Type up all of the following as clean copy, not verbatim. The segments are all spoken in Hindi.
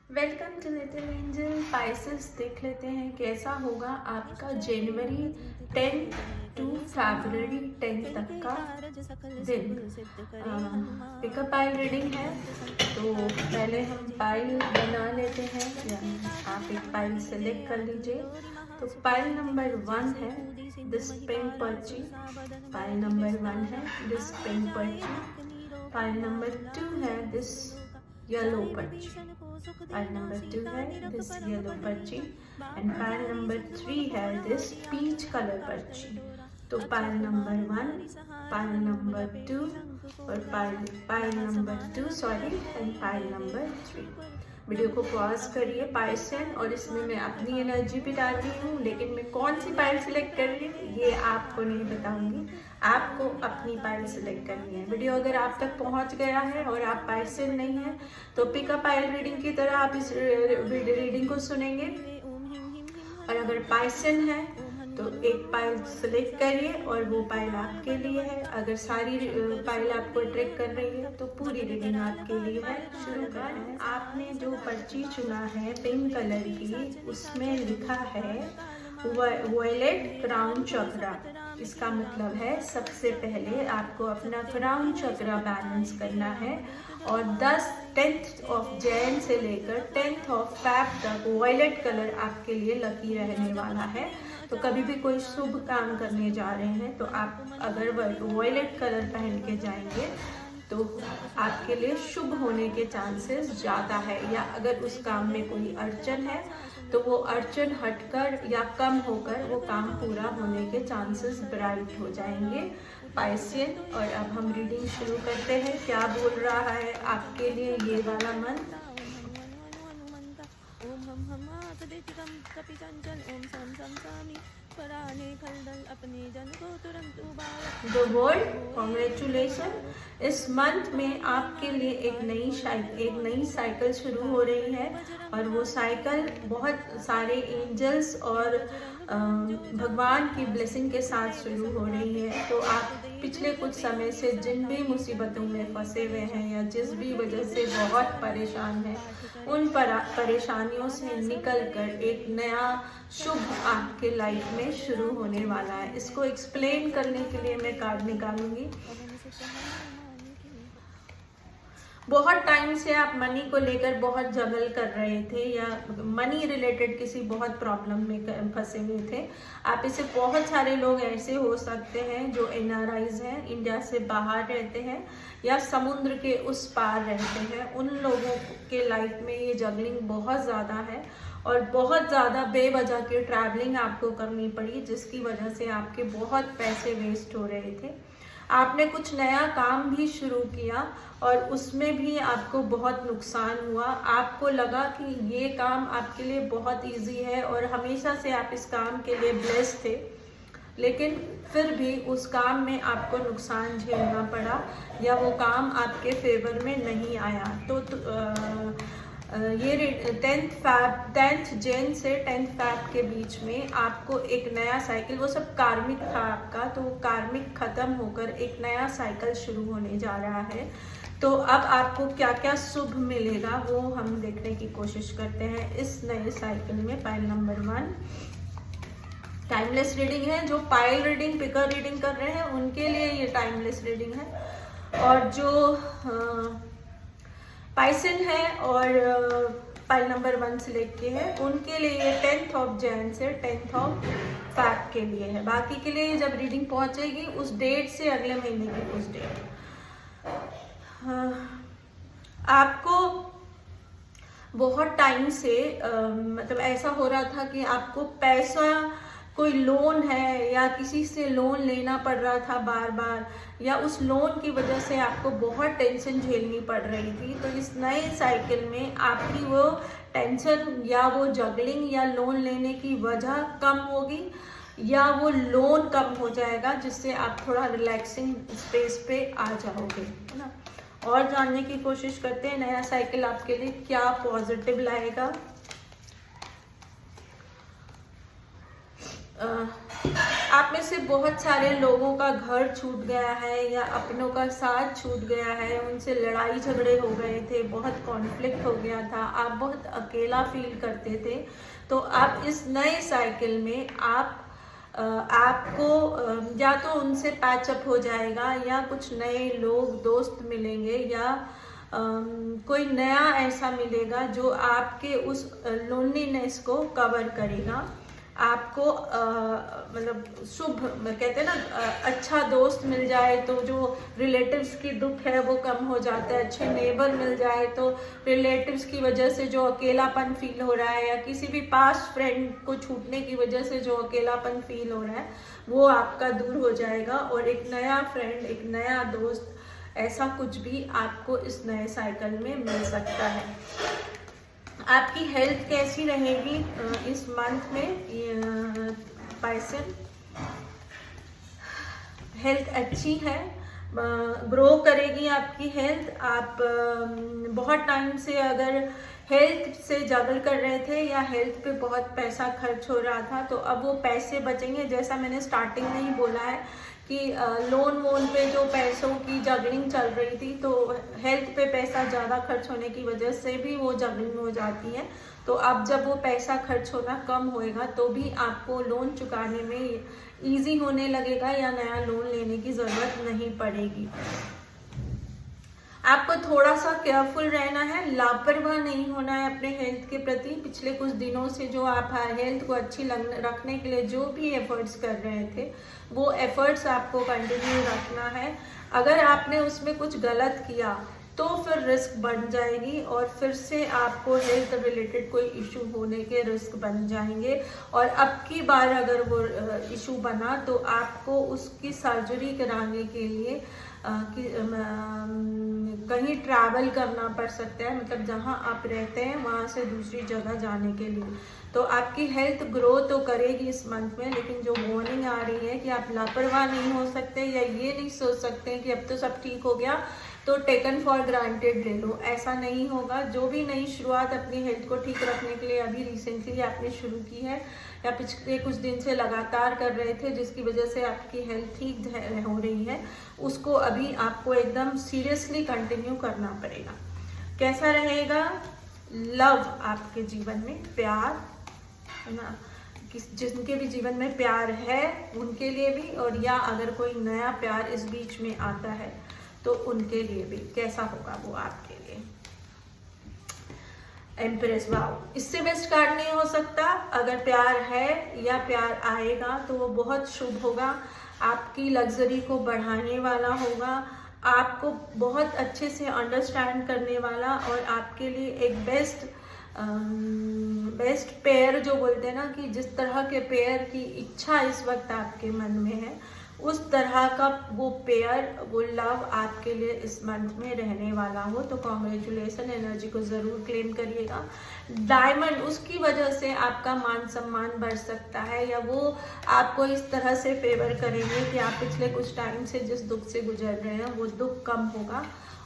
Welcome to little angel. Pisces देख लेते हैं कैसा होगा आपका जनवरी 10 टू फरवरी 10 तक का दिन। पिकअप पाइल रीडिंग है, तो पहले हम पाइल बना लेते हैं, या आप एक पाइल सेलेक्ट कर लीजिए। तो पाइल नंबर 1 है दिस पिंक पर्ची, पाइल नंबर 1 है दिस पिंक पर्ची, पाइल नंबर 2 है दिस येलो पर्ची, pile number 2 है this yellow पर्ची, and pile number 3 है this peach color पर्ची। तो pile number 1, pile number 2 और pile number 2 and pile number 3। Video को पॉज करिए पाइसन, और इसमें मैं अपनी एनर्जी भी डाल रही हूँ, लेकिन मैं कौन सी पाइल सिलेक्ट कर रही हूँ ये आपको नहीं बताऊंगी, आपको अपनी पाइल सिलेक्ट करनी है। वीडियो अगर आप तक पहुँच गया है और आप पाइसन नहीं है तो पिकअप पाइल रीडिंग की तरह आप इस रीडिंग को सुनेंगे, और अगर पाइसन है तो एक पाइल सिलेक्ट करिए और वो पाइल आपके लिए है। अगर सारी पाइल आपको अट्रैक्ट कर रही है तो पूरी रीडिंग आपके लिए है। शुरू करते हैं। आपने जो पर्ची चुना है पिंक कलर की, उसमें लिखा है वॉयलेट क्राउन चक्रा। इसका मतलब है सबसे पहले आपको अपना क्राउन चक्रा बैलेंस करना है, और 10th ऑफ जैन से लेकर 10th ऑफ फेब तक वॉयलेट कलर आपके लिए लकी रहने वाला है। तो कभी भी कोई शुभ काम करने जा रहे हैं तो आप अगर वॉयलेट कलर पहन के जाएंगे तो आपके लिए शुभ होने के चांसेस ज़्यादा है, या अगर उस काम में कोई अड़चन है तो वो अड़चन हटकर या कम होकर वो काम पूरा होने के चांसेस ब्राइट हो जाएंगे। पाइसियन, और अब हम रीडिंग शुरू करते हैं। क्या बोल रहा है आपके लिए ये वाला मंत्र? The world, congratulation। इस मंथ में आपके लिए एक नई साइकिल शुरू हो रही है, और वो साइकिल बहुत सारे एंजल्स और भगवान की ब्लेसिंग के साथ शुरू हो रही है। तो आप पिछले कुछ समय से जिन भी मुसीबतों में फंसे हुए हैं या जिस भी वजह से बहुत परेशान हैं, उन परेशानियों से निकलकर एक नया शुभ आपके लाइफ में शुरू होने वाला है। इसको एक्सप्लेन करने के लिए मैं कार्ड निकालूंगी। बहुत टाइम से आप मनी को लेकर बहुत जगल कर रहे थे, या मनी रिलेटेड किसी बहुत प्रॉब्लम में फंसे हुए थे। आप इसे बहुत सारे लोग ऐसे हो सकते हैं जो NRIs हैं, इंडिया से बाहर रहते हैं या समुद्र के उस पार रहते हैं। उन लोगों के लाइफ में ये जगलिंग बहुत ज़्यादा है, और बहुत ज़्यादा बेवजह की ट्रैवलिंग आपको करनी पड़ी, जिसकी वजह से आपके बहुत पैसे वेस्ट हो रहे थे। आपने कुछ नया काम भी शुरू किया और उसमें भी आपको बहुत नुकसान हुआ। आपको लगा कि ये काम आपके लिए बहुत इजी है और हमेशा से आप इस काम के लिए ब्लेस्ड थे, लेकिन फिर भी उस काम में आपको नुकसान झेलना पड़ा, या वो काम आपके फेवर में नहीं आया। तो ये 10th जैन से 10th फेब के बीच में आपको एक नया साइकिल, वो सब कार्मिक था आपका, तो कार्मिक खत्म होकर एक नया साइकिल शुरू होने जा रहा है। तो अब आपको क्या क्या शुभ मिलेगा वो हम देखने की कोशिश करते हैं इस नए साइकिल में। पाइल नंबर 1 टाइमलेस रीडिंग है। जो पाइल रीडिंग, पिकर रीडिंग कर रहे हैं उनके लिए ये टाइमलेस रीडिंग है, और जो पाइसन है और पाइल नंबर 1 सिलेक्ट किए हैं उनके लिए ये 10th ऑफ जैन से 10th ऑफ फेब के लिए है। बाकी के लिए जब रीडिंग पहुंचेगी उस डेट से अगले महीने की उस डेट, आपको बहुत टाइम से मतलब ऐसा हो रहा था कि आपको पैसा, कोई लोन है या किसी से लोन लेना पड़ रहा था बार बार, या उस लोन की वजह से आपको बहुत टेंशन झेलनी पड़ रही थी। तो इस नए साइकिल में आपकी वो टेंशन या वो जगलिंग या लोन लेने की वजह कम होगी, या वो लोन कम हो जाएगा, जिससे आप थोड़ा रिलैक्सिंग स्पेस पे आ जाओगे, है ना। और जानने की कोशिश करते हैं नया साइकिल आपके लिए क्या पॉजिटिव लाएगा। आप में से बहुत सारे लोगों का घर छूट गया है या अपनों का साथ छूट गया है, उनसे लड़ाई झगड़े हो गए थे, बहुत कॉन्फ्लिक्ट हो गया था, आप बहुत अकेला फील करते थे। तो आप इस नए साइकिल में आपको या तो उनसे पैचअप हो जाएगा या कुछ नए लोग दोस्त मिलेंगे या कोई नया ऐसा मिलेगा जो आपके उस लोनलीनेस को कवर करेगा। आपको मतलब शुभ कहते हैं ना, अच्छा दोस्त मिल जाए तो जो रिलेटिव्स की दुख है वो कम हो जाता है। अच्छे नेबर मिल जाए तो रिलेटिव्स की वजह से जो अकेलापन फील हो रहा है या किसी भी पास्ट फ्रेंड को छूटने की वजह से जो अकेलापन फील हो रहा है वो आपका दूर हो जाएगा और एक नया फ्रेंड, एक नया दोस्त, ऐसा कुछ भी आपको इस नए साइकिल में मिल सकता है। आपकी हेल्थ कैसी रहेगी इस मंथ में? पाइसन, हेल्थ अच्छी है, ग्रो करेगी आपकी हेल्थ। आप बहुत टाइम से अगर हेल्थ से जगल कर रहे थे या हेल्थ पे बहुत पैसा खर्च हो रहा था तो अब वो पैसे बचेंगे। जैसा मैंने स्टार्टिंग में ही बोला है कि लोन वोन पे जो पैसों की जगलिंग चल रही थी तो हेल्थ पे पैसा ज़्यादा खर्च होने की वजह से भी वो जगलिंग हो जाती है। तो अब जब वो पैसा खर्च होना कम होएगा तो भी आपको लोन चुकाने में इजी होने लगेगा या नया लोन लेने की ज़रूरत नहीं पड़ेगी। आपको थोड़ा सा केयरफुल रहना है, लापरवाह नहीं होना है अपने हेल्थ के प्रति। पिछले कुछ दिनों से जो आप हेल्थ को अच्छी रखने के लिए जो भी एफर्ट्स कर रहे थे वो एफर्ट्स आपको कंटिन्यू रखना है। अगर आपने उसमें कुछ गलत किया तो फिर रिस्क बढ़ जाएगी और फिर से आपको हेल्थ रिलेटेड कोई इशू होने के रिस्क बन जाएंगे। और अब की बार अगर वो इशू बना तो आपको उसकी सर्जरी कराने के लिए कहीं ट्रैवल करना पड़ सकता है, मतलब जहां आप रहते हैं वहां से दूसरी जगह जाने के लिए। तो आपकी हेल्थ ग्रो तो करेगी इस मंथ में, लेकिन जो वार्निंग आ रही है कि आप लापरवाह नहीं हो सकते या ये नहीं सोच सकते कि अब तो सब ठीक हो गया तो टेकन फॉर ग्रांटेड ले लो, ऐसा नहीं होगा। जो भी नई शुरुआत अपनी हेल्थ को ठीक रखने के लिए अभी रिसेंटली आपने शुरू की है या पिछले कुछ दिन से लगातार कर रहे थे जिसकी वजह से आपकी हेल्थ ठीक हो रही है, उसको अभी आपको एकदम सीरियसली कंटिन्यू करना पड़ेगा। कैसा रहेगा? लव आपके जीवन में, प्यार है ना, जिनके भी जीवन में प्यार है उनके लिए भी, और या अगर कोई नया प्यार इस बीच में आता है तो उनके लिए भी कैसा होगा वो आपके लिए। एम्प्रेस, वाओ, इससे बेस्ट कार्ड नहीं हो सकता। अगर प्यार है या प्यार आएगा तो वो बहुत शुभ होगा, आपकी लग्जरी को बढ़ाने वाला होगा, आपको बहुत अच्छे से अंडरस्टैंड करने वाला और आपके लिए एक बेस्ट पेयर जो बोलते हैं ना, कि जिस तरह के पेयर की इच्छा इस वक्त आपके मन में है उस तरह का वो पेयर, वो लव आपके लिए इस मंथ में रहने वाला हो तो कॉन्ग्रेचुलेसन, एनर्जी को ज़रूर क्लेम करिएगा। डायमंड, उसकी वजह से आपका मान सम्मान बढ़ सकता है या वो आपको इस तरह से फेवर करेंगे कि आप पिछले कुछ टाइम से जिस दुख से गुजर रहे हैं वो दुख कम होगा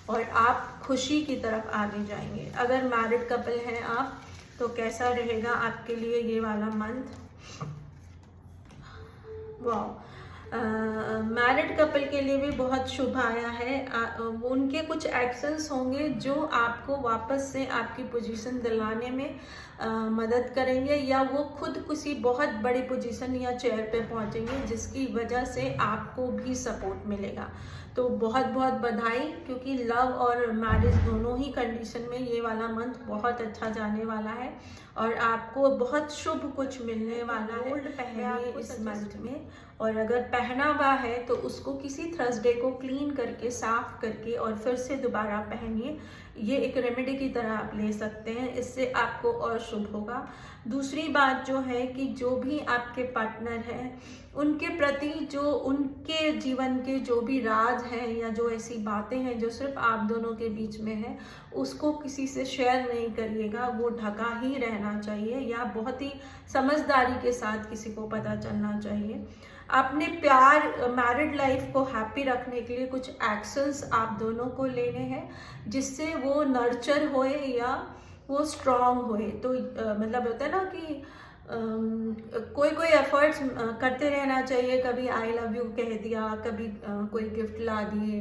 और आप खुशी की तरफ आगे जाएंगे। अगर मैरिड कपल हैं आप तो कैसा रहेगा आपके लिए ये वाला मंथ? वाह, मैरिड कपल के लिए भी बहुत शुभ आया है। उनके कुछ एक्शंस होंगे जो आपको वापस से आपकी पोजीशन दिलाने में मदद करेंगे या वो खुद किसी बहुत बड़ी पोजीशन या चेयर पे पहुंचेंगे जिसकी वजह से आपको भी सपोर्ट मिलेगा। तो बहुत बहुत बधाई, क्योंकि लव और मैरिज दोनों ही कंडीशन में ये वाला मंथ बहुत अच्छा जाने वाला है और आपको बहुत शुभ कुछ मिलने वाला है। गोल्ड पहनिए इस मंथ में, और अगर पहना हुआ है तो उसको किसी थर्सडे को क्लीन करके साफ करके और फिर से दोबारा पहनिए। ये एक रेमेडी की तरह आप ले सकते हैं, इससे आपको और शुभ होगा। दूसरी बात जो है कि जो भी आपके पार्टनर हैं उनके प्रति जो उनके जीवन के जो भी राज हैं या जो ऐसी बातें हैं जो सिर्फ आप दोनों के बीच में है उसको किसी से शेयर नहीं करिएगा, वो ढका ही रहना चाहिए या बहुत ही समझदारी के साथ किसी को पता चलना चाहिए। अपने प्यार मैरिड लाइफ को हैप्पी रखने के लिए कुछ एक्शंस आप दोनों को लेने हैं जिससे वो नर्चर होए या वो स्ट्रॉन्ग होए। तो मतलब होता है ना कि कोई कोई एफर्ट्स करते रहना चाहिए। कभी आई लव यू कह दिया, कभी कोई गिफ्ट ला दिए,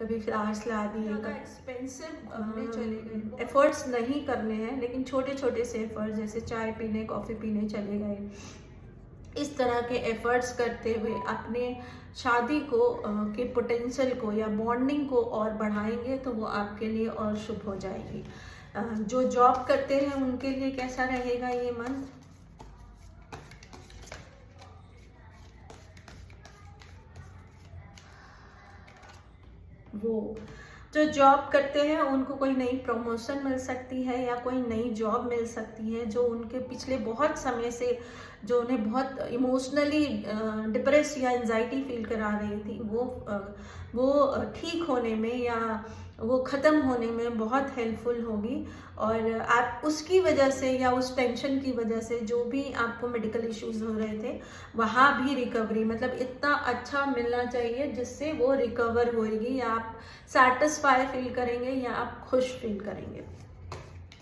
कभी फ्लावर्स ला दिए, कभी एक्सपेंसिव घूमने चले गए। एफर्ट्स नहीं करने हैं, लेकिन छोटे छोटे से एफर्ट्स, जैसे चाय पीने, कॉफ़ी पीने चले गए, इस तरह के एफर्ट्स करते हुए अपने शादी को के पोटेंशियल को या बॉन्डिंग को और बढ़ाएंगे तो वो आपके लिए और शुभ हो जाएगी। जो जॉब करते हैं उनके लिए कैसा रहेगा ये मंथ? वो जो जॉब करते हैं उनको कोई नई प्रमोशन मिल सकती है या कोई नई जॉब मिल सकती है, जो उनके पिछले बहुत समय से जो उन्हें बहुत इमोशनली डिप्रेस या एंजाइटी फील करा रही थी, वो ठीक होने में या वो ख़त्म होने में बहुत हेल्पफुल होगी। और आप उसकी वजह से या उस टेंशन की वजह से जो भी आपको मेडिकल इश्यूज हो रहे थे, वहाँ भी रिकवरी, मतलब इतना अच्छा मिलना चाहिए जिससे वो रिकवर होएगी, या आप सेटिस्फाई फील करेंगे या आप खुश फील करेंगे।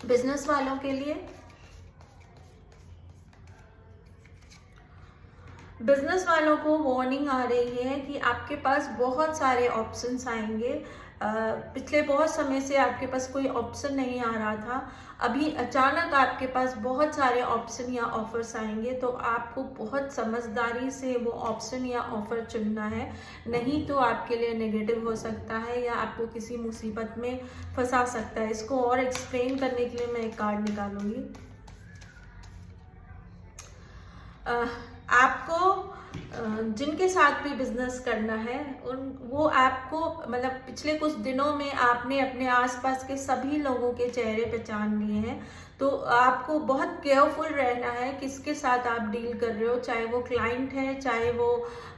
बिजनेस वालों के लिए, बिजनेस वालों को वार्निंग आ रही है कि आपके पास बहुत सारे ऑप्शंस आएंगे। पिछले बहुत समय से आपके पास कोई ऑप्शन नहीं आ रहा था, अभी अचानक आपके पास बहुत सारे ऑप्शन या ऑफर्स आएंगे, तो आपको बहुत समझदारी से वो ऑप्शन या ऑफर चुनना है, नहीं तो आपके लिए नेगेटिव हो सकता है या आपको किसी मुसीबत में फंसा सकता है। इसको और एक्सप्लेन करने के लिए मैं एक कार्ड निकालूंगी। आपको जिनके साथ भी बिजनेस करना है वो आपको, मतलब पिछले कुछ दिनों में आपने अपने आसपास के सभी लोगों के चेहरे पहचान लिए हैं, तो आपको बहुत केयरफुल रहना है किसके साथ आप डील कर रहे हो, चाहे वो क्लाइंट है, चाहे वो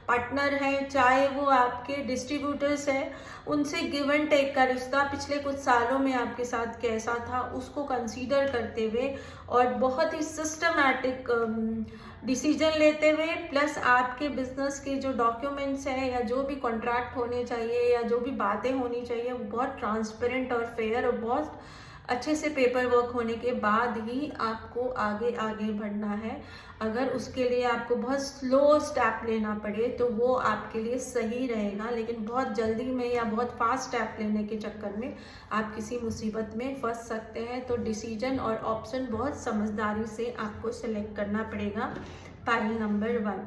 पार्टनर है, चाहे वो आपके डिस्ट्रीब्यूटर्स है। उनसे गिव एंड टेक का रिश्ता पिछले कुछ सालों में आपके साथ कैसा था उसको कंसीडर करते हुए और बहुत ही सिस्टमैटिक डिसीजन लेते हुए, प्लस आपके बिजनेस के जो डॉक्यूमेंट्स हैं या जो भी कॉन्ट्रैक्ट होने चाहिए या जो भी बातें होनी चाहिए वो बहुत ट्रांसपेरेंट और फेयर और बहुत अच्छे से पेपर वर्क होने के बाद ही आपको आगे आगे बढ़ना है। अगर उसके लिए आपको बहुत स्लो स्टेप लेना पड़े तो वो आपके लिए सही रहेगा, लेकिन बहुत जल्दी में या बहुत फास्ट स्टेप लेने के चक्कर में आप किसी मुसीबत में फंस सकते हैं। तो डिसीजन और ऑप्शन बहुत समझदारी से आपको सिलेक्ट करना पड़ेगा। पाइल नंबर 1,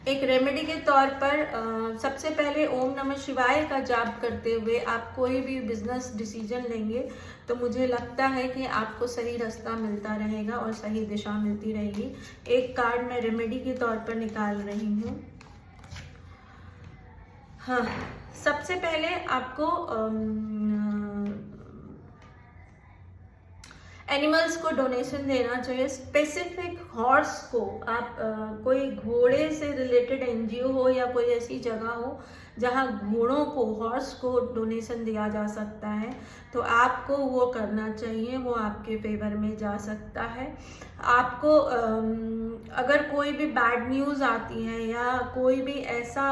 एक रेमेडी के तौर पर सबसे पहले ओम नमः शिवाय का जाप करते हुए आप कोई भी बिजनेस डिसीजन लेंगे तो मुझे लगता है कि आपको सही रास्ता मिलता रहेगा और सही दिशा मिलती रहेगी। एक कार्ड मैं रेमेडी के तौर पर निकाल रही हूँ। हाँ, सबसे पहले आपको एनिमल्स को डोनेशन देना चाहिए। स्पेसिफिक हॉर्स को आप कोई घोड़े से रिलेटेड एनजीओ हो या कोई ऐसी जगह हो जहां घोड़ों को, हॉर्स को डोनेशन दिया जा सकता है तो आपको वो करना चाहिए, वो आपके फेवर में जा सकता है। आपको अगर कोई भी बैड न्यूज़ आती है या कोई भी ऐसा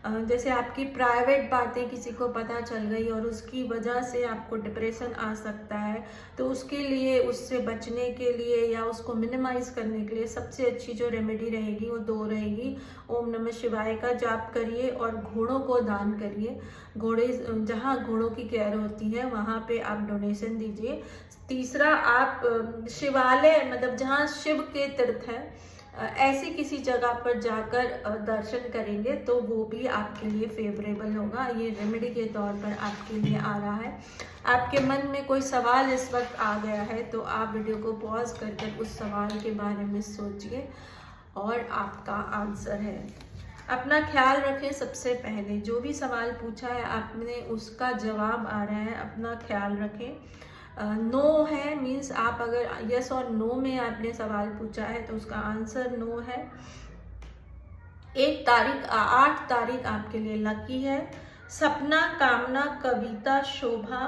जैसे आपकी प्राइवेट बातें किसी को पता चल गई और उसकी वजह से आपको डिप्रेशन आ सकता है, तो उसके लिए, उससे बचने के लिए या उसको मिनिमाइज करने के लिए सबसे अच्छी जो रेमेडी रहेगी वो 2 रहेगी। ओम नमः शिवाय का जाप करिए और घोड़ों को दान करिए। घोड़े, जहाँ घोड़ों की केयर होती है वहाँ पे आप डोनेशन दीजिए। तीसरा, आप शिवालय, मतलब जहाँ शिव के तीर्थ है, ऐसी किसी जगह पर जाकर दर्शन करेंगे तो वो भी आपके लिए फेवरेबल होगा। ये रेमेडी के तौर पर आपके लिए आ रहा है। आपके मन में कोई सवाल इस वक्त आ गया है तो आप वीडियो को पॉज कर उस सवाल के बारे में सोचिए और आपका आंसर है। अपना ख्याल रखें। सबसे पहले जो भी सवाल पूछा है आपने उसका जवाब आ रहा है, अपना ख्याल रखें। नो है मीन्स आप अगर यस और नो में आपने सवाल पूछा है तो उसका आंसर नो है। 8 तारीख आपके लिए लकी है। सपना, कामना, कविता, शोभा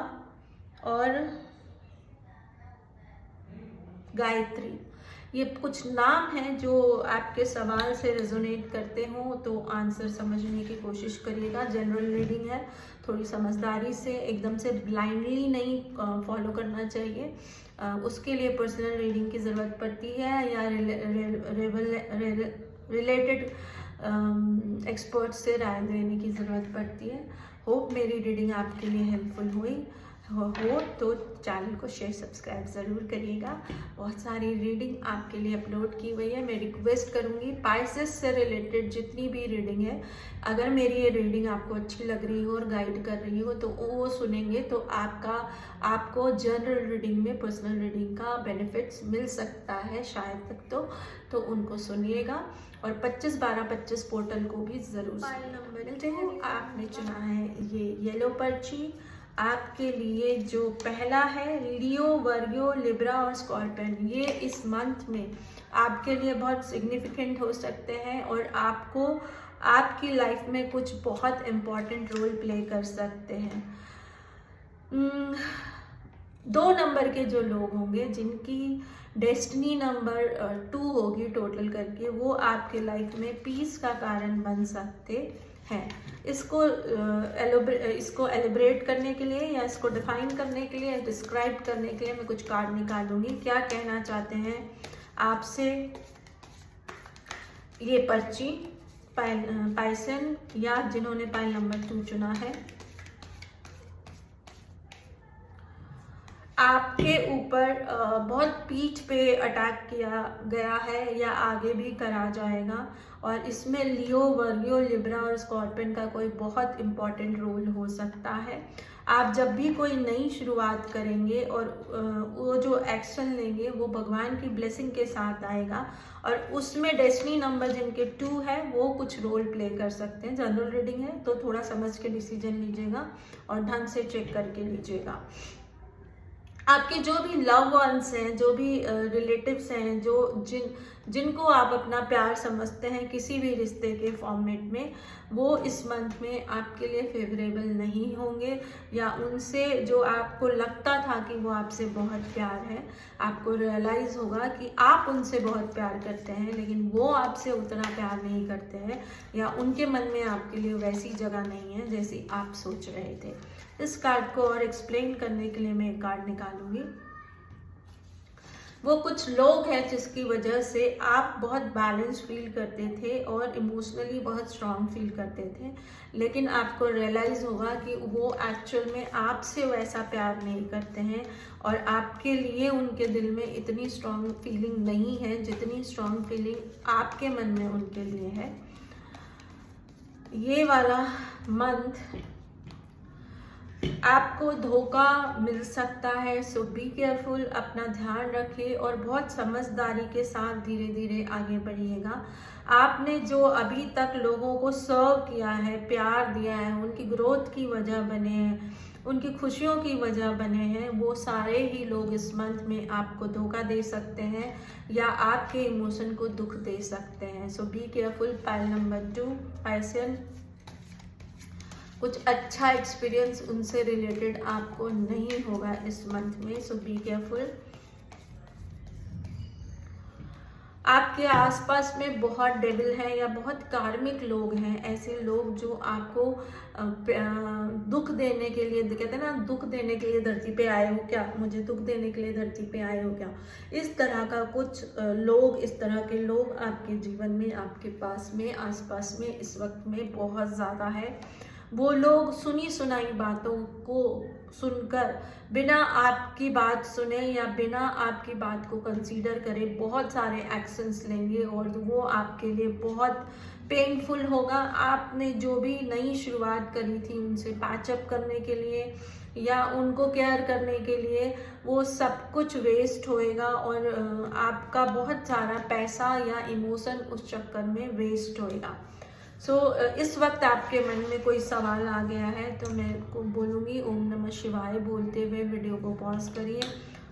और गायत्री, ये कुछ नाम हैं जो आपके सवाल से रेजोनेट करते हों तो आंसर समझने की कोशिश करिएगा। जनरल रीडिंग है, थोड़ी समझदारी से, एकदम से ब्लाइंडली नहीं फॉलो करना चाहिए। उसके लिए पर्सनल रीडिंग की ज़रूरत पड़ती है या रिलेटेड एक्सपर्ट से राय लेने की ज़रूरत पड़ती है। होप मेरी रीडिंग आपके लिए हेल्पफुल हुई हो तो चैनल को शेयर सब्सक्राइब ज़रूर करिएगा। बहुत सारी रीडिंग आपके लिए अपलोड की हुई है। मैं रिक्वेस्ट करूँगी पाइसेस से रिलेटेड जितनी भी रीडिंग है, अगर मेरी ये रीडिंग आपको अच्छी लग रही हो और गाइड कर रही हो तो वो सुनेंगे तो आपको जनरल रीडिंग में पर्सनल रीडिंग का बेनिफिट्स मिल सकता है शायद तक, तो उनको सुनिएगा। और 25/12/25 पोर्टल को भी ज़रूर फाइल नंबर मिलते हैं। आपने चुना है ये येलो पर्ची। आपके लिए जो पहला है लियो, वर्गो, लिब्रा और स्कॉर्पियन, ये इस मंथ में आपके लिए बहुत सिग्निफिकेंट हो सकते हैं और आपको आपकी लाइफ में कुछ बहुत इम्पॉर्टेंट रोल प्ले कर सकते हैं। 2 नंबर के जो लोग होंगे जिनकी डेस्टिनी नंबर 2 होगी टोटल करके, वो आपके लाइफ में पीस का कारण बन सकते हैं। इसको एलिब्रेट करने के लिए या इसको डिफाइन करने के लिए, डिस्क्राइब करने के लिए मैं कुछ कार्ड निकालूंगी। क्या कहना चाहते हैं आपसे ये पर्ची पाइसन या जिन्होंने पाइल नंबर 2 चुना है। आपके ऊपर बहुत पीठ पे अटैक किया गया है या आगे भी करा जाएगा और इसमें लियो, वर्गो, लिब्रा और स्कॉर्पियन का कोई बहुत इम्पॉर्टेंट रोल हो सकता है। आप जब भी कोई नई शुरुआत करेंगे और वो जो एक्शन लेंगे वो भगवान की ब्लेसिंग के साथ आएगा और उसमें डेस्टिनी नंबर जिनके 2 है वो कुछ रोल प्ले कर सकते हैं। जनरल रीडिंग है तो थोड़ा समझ के डिसीजन लीजिएगा और ढंग से चेक करके लीजिएगा। आपके जो भी लव वंस हैं, जो भी रिलेटिव्स हैं, जो जिनको आप अपना प्यार समझते हैं किसी भी रिश्ते के फॉर्मेट में, वो इस मंथ में आपके लिए फेवरेबल नहीं होंगे या उनसे जो आपको लगता था कि वो आपसे बहुत प्यार है, आपको रियलाइज़ होगा कि आप उनसे बहुत प्यार करते हैं लेकिन वो आपसे उतना प्यार नहीं करते हैं या उनके मन में आपके लिए वैसी जगह नहीं है जैसी आप सोच रहे थे। इस कार्ड को और एक्सप्लेन करने के लिए मैं एक कार्ड निकालूंगी। वो कुछ लोग हैं जिसकी वजह से आप बहुत बैलेंस फील करते थे और इमोशनली बहुत स्ट्रांग फील करते थे, लेकिन आपको रियलाइज़ होगा कि वो एक्चुअल में आपसे वैसा प्यार नहीं करते हैं और आपके लिए उनके दिल में इतनी स्ट्रांग फीलिंग नहीं है जितनी स्ट्रांग फीलिंग आपके मन में उनके लिए है। ये वाला मंथ आपको धोखा मिल सकता है, सो बी केयरफुल, अपना ध्यान रखिए और बहुत समझदारी के साथ धीरे धीरे आगे बढ़िएगा। आपने जो अभी तक लोगों को सर्व किया है, प्यार दिया है, उनकी ग्रोथ की वजह बने हैं, उनकी खुशियों की वजह बने हैं, वो सारे ही लोग इस मंथ में आपको धोखा दे सकते हैं या आपके इमोशन को दुख दे सकते हैं। सो बी केयरफुल। पाइल नंबर 2 पाइसन, कुछ अच्छा एक्सपीरियंस उनसे रिलेटेड आपको नहीं होगा इस मंथ में, सो बी केयरफुल। आपके आसपास में बहुत डेविल है या बहुत कार्मिक लोग हैं, ऐसे लोग जो आपको दुख देने के लिए, कहते हैं ना, दुख देने के लिए धरती पे आए हो क्या, मुझे दुख देने के लिए धरती पे आए हो क्या, इस तरह का कुछ लोग, इस तरह के लोग आपके जीवन में, आपके पास में, आसपास में इस वक्त में बहुत ज़्यादा है। वो लोग सुनी सुनाई बातों को सुनकर बिना आपकी बात सुने या बिना आपकी बात को कंसीडर करे बहुत सारे एक्शंस लेंगे और वो आपके लिए बहुत पेनफुल होगा। आपने जो भी नई शुरुआत करी थी उनसे पैचअप करने के लिए या उनको केयर करने के लिए, वो सब कुछ वेस्ट होएगा और आपका बहुत सारा पैसा या इमोशन उस चक्कर में वेस्ट होएगा। सो इस वक्त आपके मन में कोई सवाल आ गया है तो मैं को बोलूँगी ओम नमः शिवाय बोलते हुए वीडियो को पॉज करिए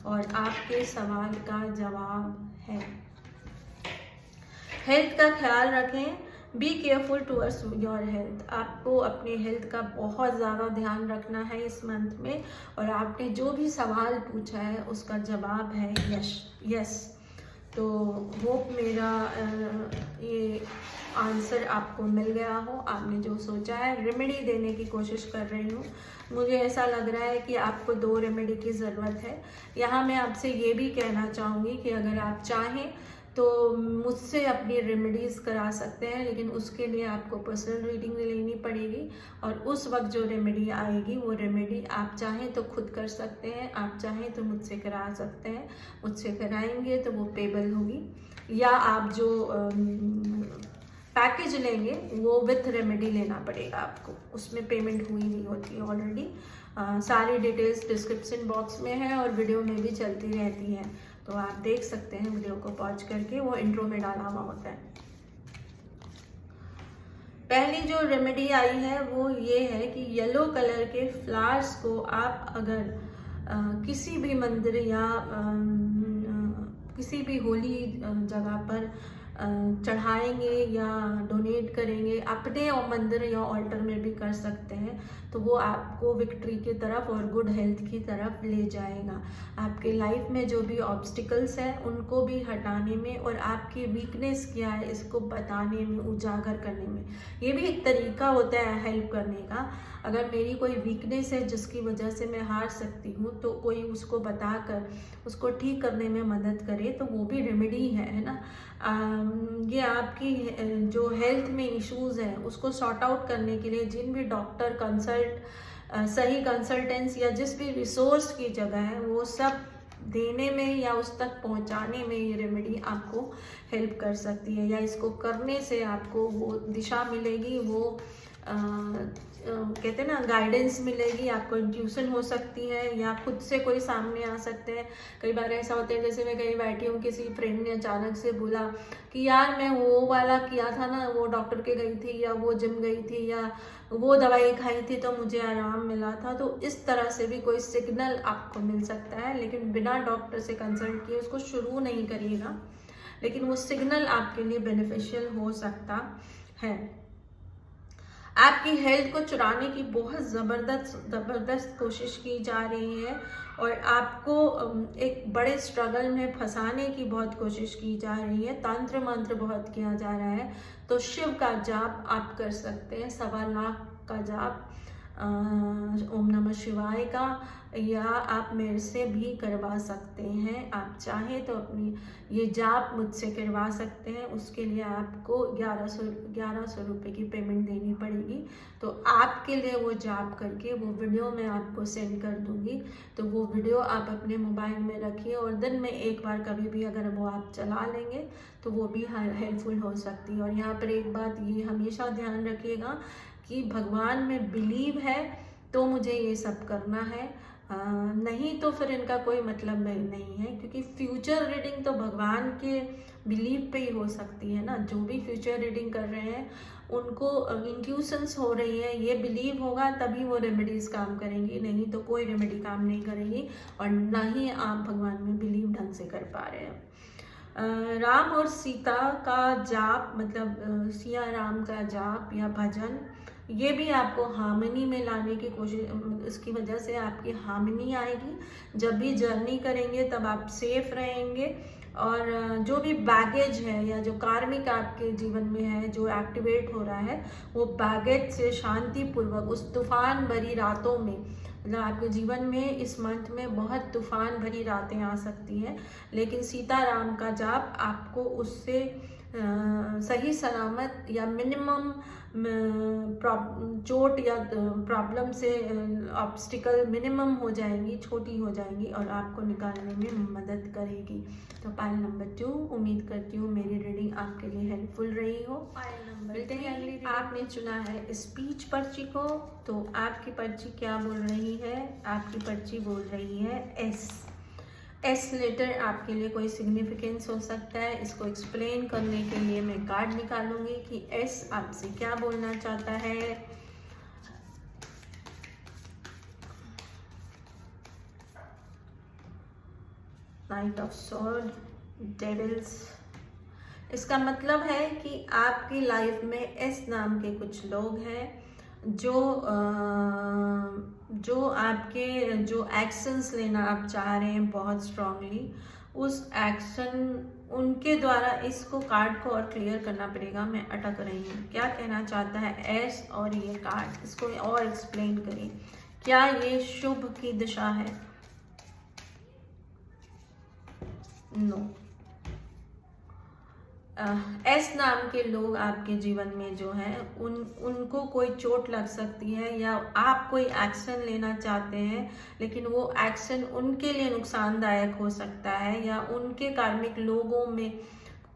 और आपके सवाल का जवाब है। हेल्थ का ख्याल रखें, be careful towards your health. आपको अपने हेल्थ का बहुत ज़्यादा ध्यान रखना है इस मंथ में और आपने जो भी सवाल पूछा है उसका जवाब है यस। तो होप मेरा ये आंसर आपको मिल गया हो। आपने जो सोचा है, रेमेडी देने की कोशिश कर रही हूँ। मुझे ऐसा लग रहा है कि आपको 2 रेमेडी की ज़रूरत है। यहाँ मैं आपसे ये भी कहना चाहूँगी कि अगर आप चाहें तो मुझसे अपनी रेमेडीज़ करा सकते हैं, लेकिन उसके लिए आपको पर्सनल रीडिंग लेनी पड़ेगी और उस वक्त जो रेमेडी आएगी वो रेमेडी आप चाहें तो खुद कर सकते हैं, आप चाहें तो मुझसे करा सकते हैं। मुझसे कराएंगे तो वो पेबल होगी, या आप जो पैकेज लेंगे वो विथ रेमेडी लेना पड़ेगा आपको, उसमें पेमेंट हुई नहीं होती है ऑलरेडी। सारी डिटेल्स डिस्क्रिप्शन बॉक्स में है और वीडियो में भी चलती रहती है, तो आप देख सकते हैं वीडियो को पॉज करके, वो इंट्रो में डाला हुआ होता है। पहली जो रेमेडी आई है वो ये है कि येलो कलर के फ्लावर्स को आप अगर किसी भी मंदिर या किसी भी होली जगह पर चढ़ाएंगे या डोनेट करेंगे, अपने और मंदिर या ऑल्टर में भी कर सकते हैं, तो वो आपको विक्ट्री की तरफ और गुड हेल्थ की तरफ ले जाएगा। आपके लाइफ में जो भी ऑब्स्टिकल्स हैं उनको भी हटाने में और आपकी वीकनेस क्या है इसको बताने में, उजागर करने में, ये भी एक तरीका होता है हेल्प करने का। अगर मेरी कोई वीकनेस है जिसकी वजह से मैं हार सकती हूँ, तो कोई उसको बताकर उसको ठीक करने में मदद करे तो वो भी रेमेडी है ना। ये आपकी जो हेल्थ में इश्यूज हैं उसको सॉर्ट आउट करने के लिए जिन भी डॉक्टर सही कंसल्टेंस या जिस भी रिसोर्स की जगह है वो सब देने में या उस तक पहुंचाने में ये रेमेडी आपको हेल्प कर सकती है, या इसको करने से आपको वो दिशा मिलेगी, वो कहते हैं ना गाइडेंस मिलेगी, आपको इंट्यूशन हो सकती है, या खुद से कोई सामने आ सकते हैं। कई बार ऐसा होता है, जैसे मैं कहीं बैठी हूँ, किसी फ्रेंड ने अचानक से बोला कि यार मैं वो वाला किया था ना, वो डॉक्टर के गई थी या वो जिम गई थी या वो दवाई खाई थी तो मुझे आराम मिला था। तो इस तरह से भी कोई सिग्नल आपको मिल सकता है, लेकिन बिना डॉक्टर से कंसल्ट किए उसको शुरू नहीं करिएगा, लेकिन वो सिग्नल आपके लिए बेनिफिशियल हो सकता है। आपकी हेल्थ को चुराने की बहुत ज़बरदस्त कोशिश की जा रही है और आपको एक बड़े स्ट्रगल में फंसाने की बहुत कोशिश की जा रही है। तंत्र मंत्र बहुत किया जा रहा है, तो शिव का जाप आप कर सकते हैं, 1.25 लाख का जाप ओम नमः शिवाय का, या आप मेरे से भी करवा सकते हैं। आप चाहें तो अपनी ये जाप मुझसे करवा सकते हैं, उसके लिए आपको 1100 रुपये की पेमेंट देनी पड़ेगी। तो आपके लिए वो जाप करके वो वीडियो मैं आपको सेंड कर दूंगी, तो वो वीडियो आप अपने मोबाइल में रखिए और दिन में एक बार कभी भी अगर वो आप चला लेंगे तो वो भी हेल्पफुल हो सकती है। और यहाँ पर एक बात ये हमेशा ध्यान रखिएगा कि भगवान में बिलीव है तो मुझे ये सब करना है, नहीं तो फिर इनका कोई मतलब नहीं है, क्योंकि फ्यूचर रीडिंग तो भगवान के बिलीव पे ही हो सकती है ना। जो भी फ्यूचर रीडिंग कर रहे हैं उनको इंट्यूशंस हो रही है, ये बिलीव होगा तभी वो रेमेडीज काम करेंगी, नहीं तो कोई रेमेडी काम नहीं करेगी और ना ही आप भगवान में बिलीव ढंग से कर पा रहे हैं। राम और सीता का जाप, मतलब सिया राम का जाप या भजन, ये भी आपको हार्मनी में लाने की कोशिश, इसकी वजह से आपकी हार्मनी आएगी। जब भी जर्नी करेंगे तब आप सेफ रहेंगे और जो भी बैगेज है या जो कार्मिक आपके जीवन में है जो एक्टिवेट हो रहा है, वो बैगेज से शांतिपूर्वक उस तूफान भरी रातों में, मतलब आपके जीवन में इस मंथ में बहुत तूफान भरी रातें आ सकती हैं, लेकिन सीताराम का जाप आपको उससे सही सलामत या मिनिमम चोट या प्रॉब्लम से ऑब्स्टिकल मिनिमम हो जाएंगी, छोटी हो जाएंगी और आपको निकालने में मदद करेगी। तो पाइल नंबर 2, उम्मीद करती हूँ मेरी रीडिंग आपके लिए हेल्पफुल रही हो। पाइल नंबर 3, आपने चुना है स्पीच पर्ची को, तो आपकी पर्ची क्या बोल रही है? आपकी पर्ची बोल रही है एस लेटर आपके लिए कोई सिग्निफिकेंस हो सकता है। इसको एक्सप्लेन करने के लिए मैं कार्ड निकालूंगी कि एस आपसे क्या बोलना चाहता है। नाइट ऑफ स्वॉर्ड, डेविल्स, इसका मतलब है कि आपकी लाइफ में एस नाम के कुछ लोग हैं जो जो आपके जो एक्शंस लेना आप चाह रहे हैं बहुत स्ट्रांगली, उस एक्शन उनके द्वारा इसको कार्ड को और क्लियर करना पड़ेगा। मैं अटक रही हूँ, क्या कहना चाहता है एस और ये कार्ड, इसको और एक्सप्लेन करें। क्या ये शुभ की दिशा है? नो। एस नाम के लोग आपके जीवन में जो हैं उनको कोई चोट लग सकती है, या आप कोई एक्शन लेना चाहते हैं लेकिन वो एक्शन उनके लिए नुकसानदायक हो सकता है, या उनके कार्मिक लोगों में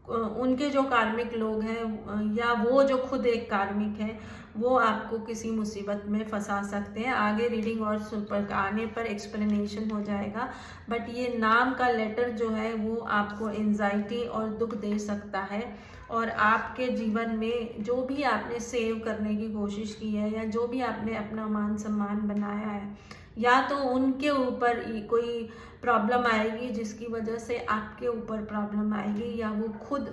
उनके जो कार्मिक लोग हैं या वो जो खुद एक कार्मिक है वो आपको किसी मुसीबत में फंसा सकते हैं। आगे रीडिंग और सुपर आने पर एक्सप्लेनेशन हो जाएगा, बट ये नाम का लेटर जो है वो आपको एंजाइटी और दुख दे सकता है, और आपके जीवन में जो भी आपने सेव करने की कोशिश की है या जो भी आपने अपना मान सम्मान बनाया है, या तो उनके ऊपर कोई प्रॉब्लम आएगी जिसकी वजह से आपके ऊपर प्रॉब्लम आएगी, या वो खुद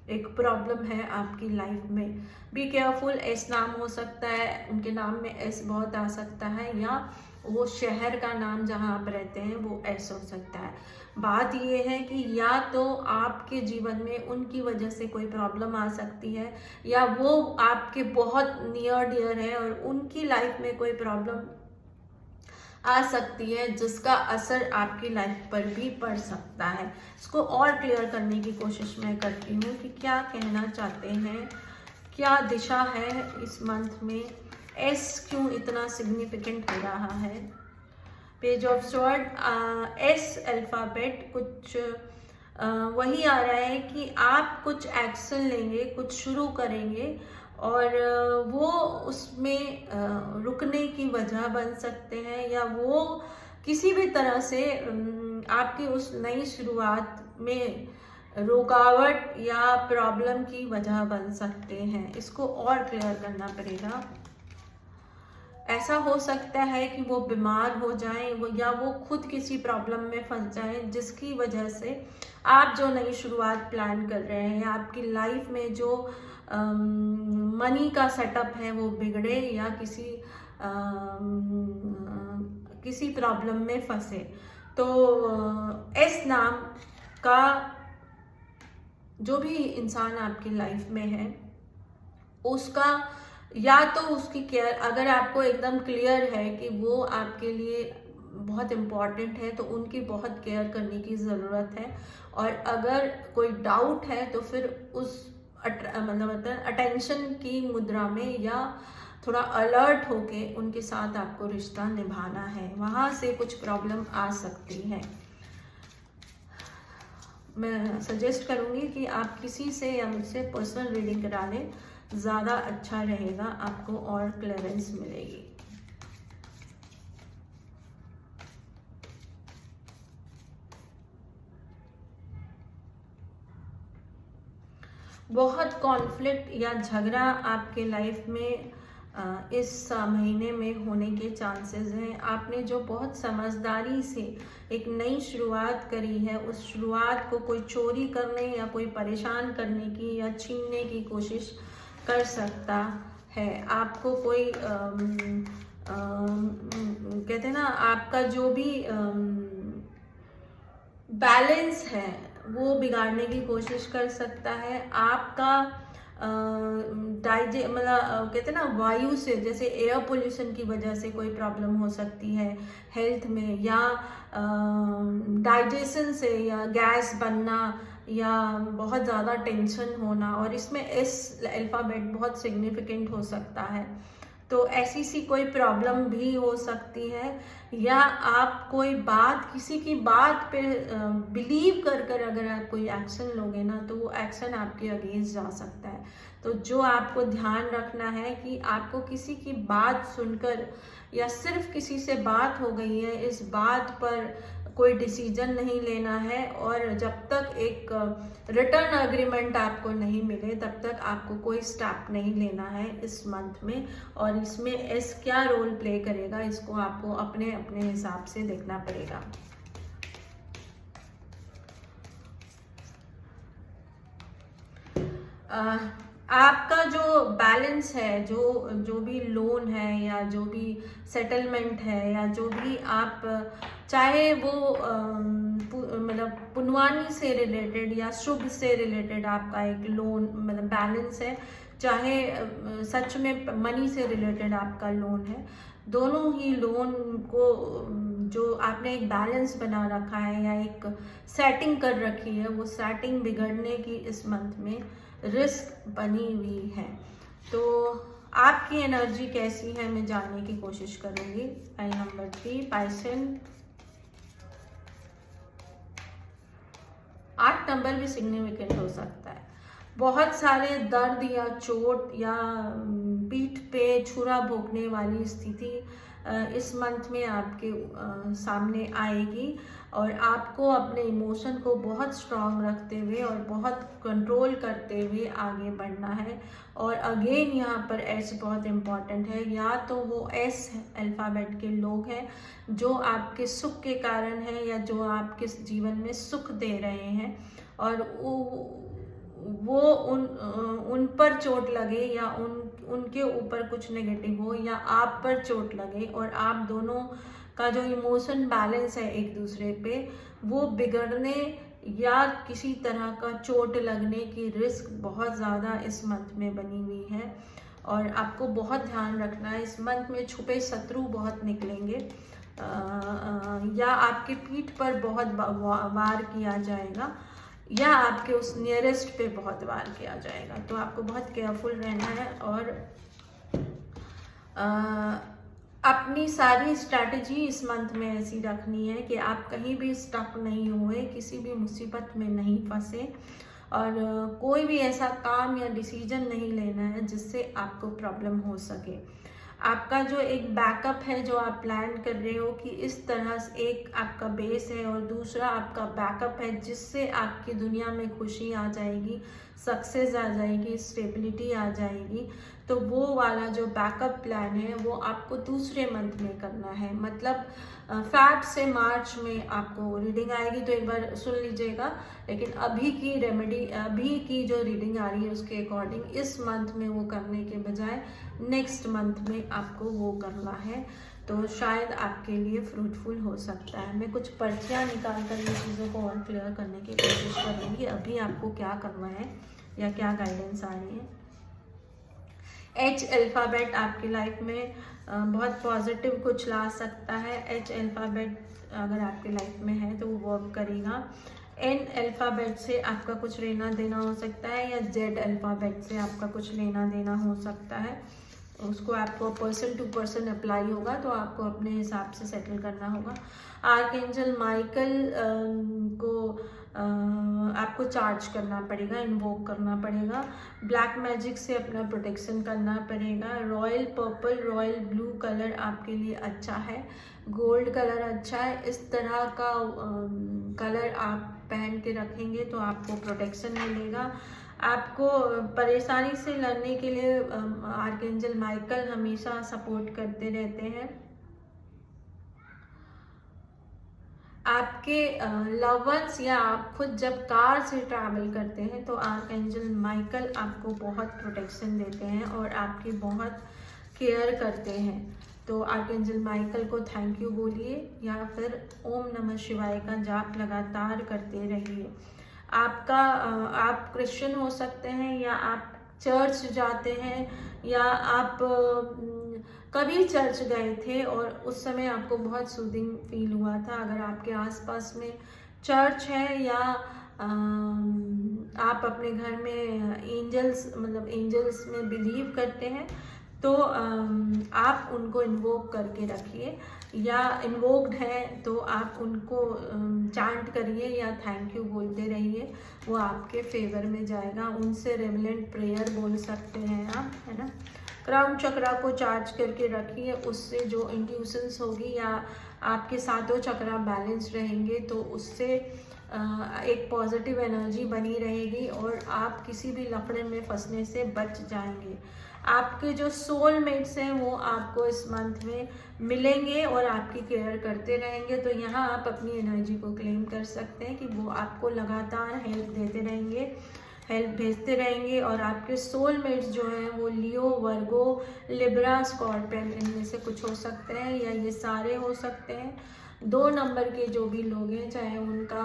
एक प्रॉब्लम है आपकी लाइफ में। Be careful. एस नाम हो सकता है, उनके नाम में एस बहुत आ सकता है, या वो शहर का नाम जहाँ आप रहते हैं वो एस हो सकता है। बात ये है कि या तो आपके जीवन में उनकी वजह से कोई प्रॉब्लम आ सकती है, या वो आपके बहुत नियर डियर है और उनकी लाइफ में कोई प्रॉब्लम आ सकती है जिसका असर आपकी लाइफ पर भी पड़ सकता है। इसको और क्लियर करने की कोशिश मैं करती हूँ कि क्या कहना चाहते हैं, क्या दिशा है इस मंथ में, एस क्यों इतना सिग्निफिकेंट हो रहा है। Page of sword, S alphabet कुछ वही आ रहा है कि आप कुछ एक्शन लेंगे, कुछ शुरू करेंगे, और वो उसमें रुकने की वजह बन सकते हैं, या वो किसी भी तरह से आपकी उस नई शुरुआत में रुकावट या प्रॉब्लम की वजह बन सकते हैं। इसको और क्लियर करना पड़ेगा। ऐसा हो सकता है कि वो बीमार हो जाएं, या वो खुद किसी प्रॉब्लम में फंस जाएं जिसकी वजह से आप जो नई शुरुआत प्लान कर रहे हैं, आपकी लाइफ में जो मनी का सेटअप है वो बिगड़े, या किसी प्रॉब्लम में फंसे। तो एस नाम का जो भी इंसान आपकी लाइफ में है उसका, या तो उसकी केयर, अगर आपको एकदम क्लियर है कि वो आपके लिए बहुत इम्पॉर्टेंट है तो उनकी बहुत केयर करने की ज़रूरत है, और अगर कोई डाउट है तो फिर उस मतलब अटेंशन की मुद्रा में या थोड़ा अलर्ट होके उनके साथ आपको रिश्ता निभाना है, वहाँ से कुछ प्रॉब्लम आ सकती है। मैं सजेस्ट करूँगी कि आप किसी से या मुझसे पर्सनल रीडिंग करा लें, ज़्यादा अच्छा रहेगा, आपको और क्लियरेंस मिलेगी। बहुत कॉन्फ्लिक्ट या झगड़ा आपके लाइफ में इस महीने में होने के चांसेस हैं। आपने जो बहुत समझदारी से एक नई शुरुआत करी है, उस शुरुआत को कोई चोरी करने या कोई परेशान करने की या छीनने की कोशिश कर सकता है। आपको कोई कहते हैं ना, आपका जो भी बैलेंस है वो बिगाड़ने की कोशिश कर सकता है। आपका मतलब कहते हैं ना, वायु से, जैसे एयर पोल्यूशन की वजह से कोई प्रॉब्लम हो सकती है हेल्थ में, या डाइजेशन से, या गैस बनना, या बहुत ज़्यादा टेंशन होना, और इसमें एस अल्फ़ाबेट बहुत सिग्निफिकेंट हो सकता है। तो ऐसी सी कोई प्रॉब्लम भी हो सकती है, या आप कोई बात, किसी की बात पे बिलीव कर कर अगर आप कोई एक्शन लोगे ना तो वो एक्शन आपके अगेंस्ट जा सकता है। तो जो आपको ध्यान रखना है कि आपको किसी की बात सुनकर, या सिर्फ किसी से बात हो गई है इस बात पर कोई डिसीजन नहीं लेना है, और जब तक एक रिटर्न एग्रीमेंट आपको नहीं मिले तब तक आपको कोई स्टेप नहीं लेना है इस मंथ में। और इसमें एस क्या रोल प्ले करेगा इसको आपको अपने अपने हिसाब से देखना पड़ेगा। आपका जो बैलेंस है, जो जो भी लोन है या जो भी सेटलमेंट है या जो भी आप चाहे वो मतलब पुनवानी से रिलेटेड या शुभ से रिलेटेड आपका एक लोन मतलब बैलेंस है, चाहे सच में मनी से रिलेटेड आपका लोन है, दोनों ही लोन को जो आपने एक बैलेंस बना रखा है या एक सेटिंग कर रखी है, वो सेटिंग बिगड़ने की इस मंथ में रिस्क बनी हुई है। तो आपकी एनर्जी कैसी है मैं जानने की कोशिश करूंगी। File number 3 पाइसन। 8 नंबर भी सिग्निफिकेंट हो सकता है। बहुत सारे दर्द या चोट या पीठ पे छुरा भोंकने वाली स्थिति इस मंथ में आपके सामने आएगी और आपको अपने इमोशन को बहुत स्ट्रांग रखते हुए और बहुत कंट्रोल करते हुए आगे बढ़ना है। और अगेन यहाँ पर एस बहुत इम्पॉर्टेंट है। या तो वो एस अल्फ़ाबेट के लोग हैं जो आपके सुख के कारण है या जो आपके जीवन में सुख दे रहे हैं और वो उन पर चोट लगे या उनके ऊपर कुछ नेगेटिव हो या आप पर चोट लगे और आप दोनों का जो इमोशन बैलेंस है एक दूसरे पे वो बिगड़ने या किसी तरह का चोट लगने की रिस्क बहुत ज़्यादा इस मंथ में बनी हुई है। और आपको बहुत ध्यान रखना है, इस मंथ में छुपे शत्रु बहुत निकलेंगे या आपके पीठ पर बहुत वार किया जाएगा या आपके उस नियरेस्ट पे बहुत वार किया जाएगा। तो आपको बहुत केयरफुल रहना है और अपनी सारी स्ट्रैटेजी इस मंथ में ऐसी रखनी है कि आप कहीं भी स्टक नहीं हुए, किसी भी मुसीबत में नहीं फंसे और कोई भी ऐसा काम या डिसीजन नहीं लेना है जिससे आपको प्रॉब्लम हो सके। आपका जो एक बैकअप है जो आप प्लान कर रहे हो कि इस तरह से एक आपका बेस है और दूसरा आपका बैकअप है जिससे आपकी दुनिया में खुशी आ जाएगी, सक्सेस आ जाएगी, स्टेबिलिटी आ जाएगी। तो वो वाला जो बैकअप प्लान है वो आपको दूसरे मंथ में करना है। मतलब फैब से मार्च में आपको रीडिंग आएगी तो एक बार सुन लीजिएगा, लेकिन अभी की रेमेडी, अभी की जो रीडिंग आ रही है उसके अकॉर्डिंग इस मंथ में वो करने के बजाय नेक्स्ट मंथ में आपको वो करना है। तो शायद आपके लिए फ्रूटफुल हो सकता है। मैं कुछ पर्चियाँ निकाल कर ये चीज़ों को और क्लियर करने की कोशिश करूँगी अभी आपको क्या करना है या क्या गाइडेंस आ रही है। एच अल्फ़ाबेट आपकी लाइफ में बहुत पॉजिटिव कुछ ला सकता है। एच अल्फ़ाबेट अगर आपकी लाइफ में है तो वो वर्क करेगा। एन अल्फ़ाबेट से आपका कुछ लेना देना हो सकता है या जेड अल्फ़ाबेट से आपका कुछ लेना देना हो सकता है। उसको आपको पर्सन टू पर्सन अप्लाई होगा तो आपको अपने हिसाब से सेटल करना होगा। आर्कएंजल माइकल को आपको चार्ज करना पड़ेगा, इन्वोक करना पड़ेगा। ब्लैक मैजिक से अपना प्रोटेक्शन करना पड़ेगा। Royal purple, royal blue colour आपके लिए अच्छा है। गोल्ड कलर अच्छा है। इस तरह का कलर आप पहन के रखेंगे तो आपको प्रोटेक्शन मिलेगा। आपको परेशानी से लड़ने के लिए आर्कएंजल माइकल हमेशा सपोर्ट करते रहते हैं। आपके लव वंस या आप खुद जब कार से ट्रैवल करते हैं तो आर्कएंजल माइकल आपको बहुत प्रोटेक्शन देते हैं और आपकी बहुत केयर करते हैं। तो आर्कएंजल माइकल को थैंक यू बोलिए या फिर ओम नमः शिवाय का जाप लगातार करते रहिए। आपका आप क्रिश्चियन हो सकते हैं या आप चर्च जाते हैं या आप कभी चर्च गए थे और उस समय आपको बहुत सूदिंग फील हुआ था। अगर आपके आसपास में चर्च है या आप अपने घर में एंजल्स मतलब एंजल्स में बिलीव करते हैं तो आप उनको इन्वोक करके रखिए या इन्वोक्ड है तो आप उनको चांट करिए या थैंक यू बोलते रहिए, वो आपके फेवर में जाएगा। उनसे रेवलेंट प्रेयर बोल सकते हैं आप, है ना। क्राउन चक्रा को चार्ज करके रखिए, उससे जो इंट्यूशंस होगी या आपके सातों चक्रा बैलेंस रहेंगे तो उससे एक पॉजिटिव एनर्जी बनी रहेगी और आप किसी भी लफड़े में फंसने से बच जाएंगे। आपके जो सोलमेट्स हैं वो आपको इस मंथ में मिलेंगे और आपकी केयर करते रहेंगे। तो यहाँ आप अपनी एनर्जी को क्लेम कर सकते हैं कि वो आपको लगातार हेल्प देते रहेंगे। हेल्प भेजते रहेंगे। और आपके सोलमेट्स जो हैं वो लियो, वर्गो, लिब्रा, स्कॉर्पियन, इनमें से कुछ हो सकते हैं या ये सारे हो सकते हैं। 2 नंबर के जो भी लोग हैं, चाहे उनका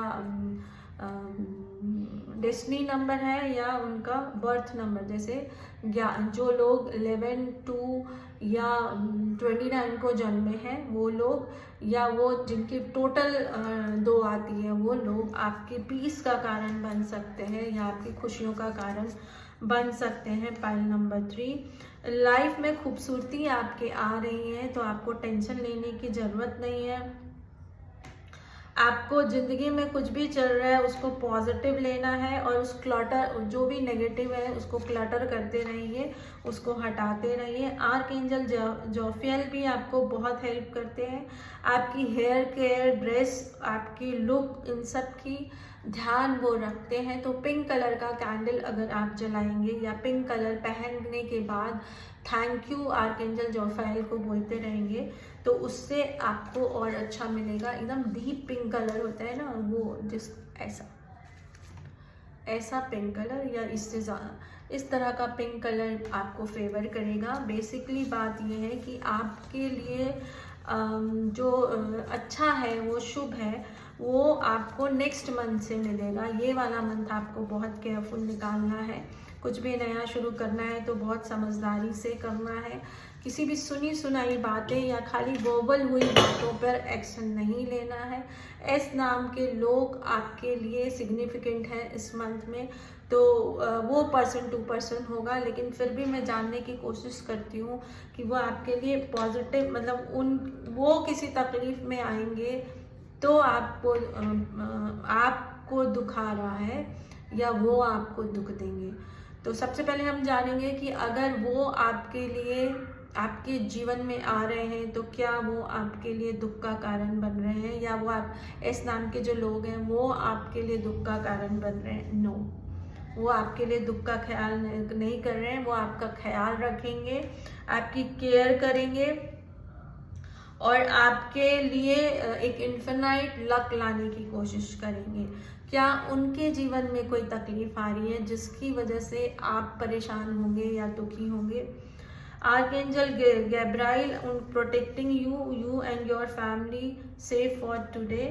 डेस्टिनी नंबर है या उनका बर्थ नंबर, जैसे जो लोग 11, 2 या 29 को जन्मे हैं वो लोग, या वो जिनकी टोटल 2 आती है, वो लोग आपके पीस का कारण बन सकते हैं या आपकी खुशियों का कारण बन सकते हैं। पाइल नंबर 3, लाइफ में खूबसूरती आपके आ रही है तो आपको टेंशन लेने की ज़रूरत नहीं है। आपको ज़िंदगी में कुछ भी चल रहा है उसको पॉजिटिव लेना है, और उस क्लटर, जो भी नेगेटिव है उसको क्लटर करते रहिए, उसको हटाते रहिए। आर्कएंजल जोफियल भी आपको बहुत हेल्प करते हैं। आपकी हेयर केयर, ड्रेस, आपकी लुक, इन सब की ध्यान वो रखते हैं। तो पिंक कलर का कैंडल अगर आप जलाएंगे या पिंक कलर पहनने के बाद थैंक यू आर्कएंजल जोफाइल को बोलते रहेंगे, तो उससे आपको और अच्छा मिलेगा। एकदम डीप पिंक कलर होता है ना, वो जिस ऐसा पिंक कलर या इससे ज़्यादा इस तरह का पिंक कलर आपको फेवर करेगा। बेसिकली बात यह है कि आपके लिए जो अच्छा है, वो शुभ है, वो आपको नेक्स्ट मंथ से मिलेगा। ये वाला मंथ आपको बहुत केयरफुल निकालना है। कुछ भी नया शुरू करना है तो बहुत समझदारी से करना है। किसी भी सुनी सुनाई बातें या खाली वर्बल हुई बातों पर एक्शन नहीं लेना है। एस नाम के लोग आपके लिए सिग्निफिकेंट हैं इस मंथ में, तो वो पर्सन टू पर्सन होगा, लेकिन फिर भी मैं जानने की कोशिश करती हूँ कि वो आपके लिए पॉजिटिव, मतलब वो किसी तकलीफ में आएंगे तो आपको दुखा रहा है या वो आपको दुख देंगे। तो सबसे पहले हम जानेंगे कि अगर वो आपके लिए, आपके जीवन में आ रहे हैं तो क्या वो आपके लिए दुख का कारण बन रहे हैं, या वो आप इस नाम के जो लोग हैं वो आपके लिए दुख का कारण बन रहे हैं। नो, वो आपके लिए दुख का ख्याल नहीं कर रहे हैं। वो आपका ख्याल रखेंगे, आपकी केयर करेंगे और आपके लिए एक इन्फिनाइट लक लाने की कोशिश करेंगे। क्या उनके जीवन में कोई तकलीफ आ रही है जिसकी वजह से आप परेशान होंगे या दुखी होंगे? Archangel Gabriel protecting you and your family safe for today.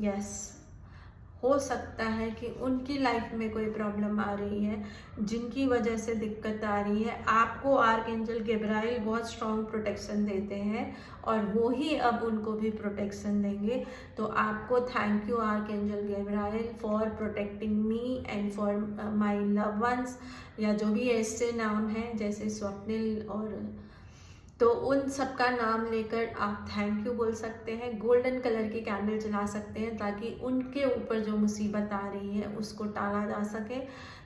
Yes, हो सकता है कि उनकी लाइफ में कोई प्रॉब्लम आ रही है जिनकी वजह से दिक्कत आ रही है। आपको आर्कएंजल गैब्राइल बहुत स्ट्रॉन्ग प्रोटेक्शन देते हैं और वो ही अब उनको भी प्रोटेक्शन देंगे। तो आपको thank you archangel Gabriel for protecting me and for my love ones, या जो भी ऐसे नाम हैं जैसे स्वप्निल और, तो उन सब का नाम लेकर आप थैंक यू बोल सकते हैं। गोल्डन कलर की कैंडल जला सकते हैं ताकि उनके ऊपर जो मुसीबत आ रही है उसको टाला जा सके,